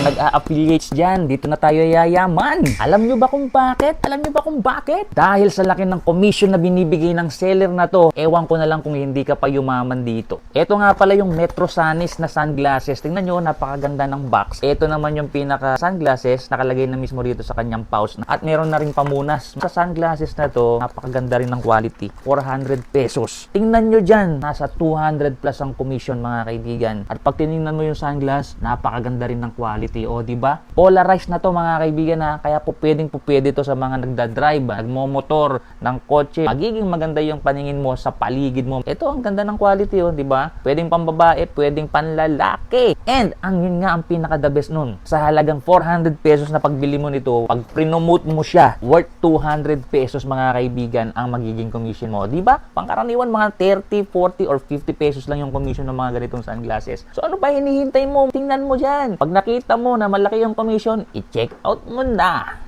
nag-a-affiliates dyan, dito na tayo yayaman. Alam nyo ba kung bakit? Dahil sa laki ng commission na binibigay ng seller na to, ewan ko na lang kung hindi ka pa yumaman dito. Ito nga pala yung Metro Sanis na sunglasses. Tingnan nyo, napakaganda ng box. Ito naman yung pinaka sunglasses, nakalagay na mismo rito sa kanyang pouch. At meron na rin pamunas. Sa sunglasses na to, napakaganda rin ng quality. 400 pesos. Tingnan nyo dyan, nasa 200 plus ang commission mga kaibigan. At pag tinignan mo yung sunglass, napakaganda rin ng quality. O, di ba? Polarized na to mga kaibigan ha. Kaya po pwede to sa mga nagdadrive, nagmomotor ng kotse. Magiging maganda yung paningin mo sa paligid mo. Ito ang ganda ng quality, oh, di ba? Pwedeng pambabae, pwedeng panlalaki. And ang yun nga ang pinaka the best nun. Sa halagang 400 pesos na pagbili mo nito, pag prinomote mo siya, worth 200 pesos mga kaibigan ang magiging commission mo. Di ba? Pangkaraniwan mga 30, 40 or 50 pesos lang yung commission ng mga ganitong sunglasses. So ano ba hinihintay mo? Tingnan mo dyan. Pag nakita mo na malaki yung commission, i-check out mo na.